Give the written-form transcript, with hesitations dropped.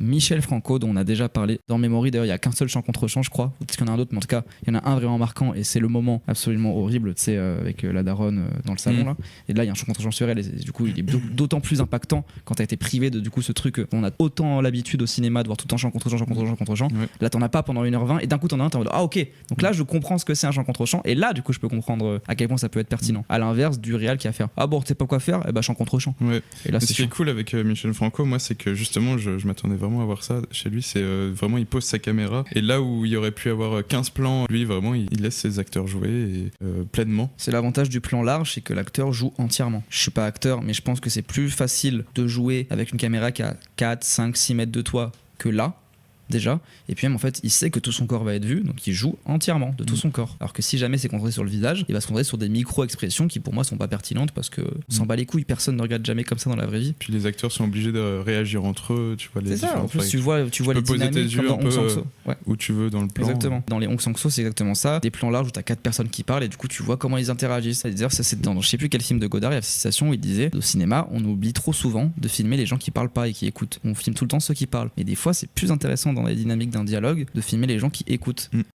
Michel Franco, dont on a déjà parlé dans Memory. D'ailleurs, il n'y a qu'un seul chant contre chant, je crois. Peut-être qu'il y en a un autre, mais en tout cas, il y en a un vraiment marquant et c'est le moment absolument horrible, tu sais, avec la daronne dans le salon là. Et là, il y a un chant contre chant sur elle et du coup, il est d'autant plus impactant quand t'as été privé de du coup ce truc. On a autant l'habitude au cinéma de voir tout le temps chant contre chant, chant contre chant, contre chant. Ouais. Là, t'en as pas pendant 1h20 et d'un coup, t'en as un, t'es en mode ah ok. Donc là, je comprends ce que c'est un chant contre chant et là, du coup, je peux comprendre à quel point ça peut être pertinent. À l'inverse du réal qui a fait ah bon, tu sais pas quoi faire, et bah chant contre chant. Ouais. Et là, Ce c'est qui est chiant. cool avec Michel Franco, moi, c'est que justement, je m'attendais vraiment à voir ça chez lui. C'est vraiment, il pose sa caméra. Et là où il y aurait pu avoir 15 plans, lui, vraiment, il laisse ses acteurs jouer et, pleinement. C'est l'avantage du plan large, c'est que l'acteur joue entièrement. Je suis pas acteur, mais je pense que c'est plus facile de jouer avec une caméra qui a 4, 5, 6 mètres de toi que là. Déjà, et puis même en fait il sait que tout son corps va être vu, donc il joue entièrement de tout son corps, alors que si jamais c'est concentré sur le visage, il va se concentrer sur des micro-expressions qui pour moi sont pas pertinentes parce que s'en bat les couilles, personne ne regarde jamais comme ça dans la vraie vie. Puis les acteurs sont obligés de réagir entre eux, tu vois, les C'est ça, en différentes plus règles. tu vois les peux poser tes dynamiques yeux comme dans un peu, Hong Sang-soo. Ouais. où tu veux dans le plan. Exactement. Dans les Hong Sang-soo, c'est exactement ça. Des plans larges où t'as 4 personnes qui parlent et du coup tu vois comment ils interagissent. D'ailleurs, ça c'est dans je sais plus quel film de Godard, il y a une citation où il disait au cinéma, on oublie trop souvent de filmer les gens qui parlent pas et qui écoutent. On filme tout le temps ceux qui parlent. Et des fois, c'est plus intéressant dans les dynamiques d'un dialogue de filmer les gens qui écoutent.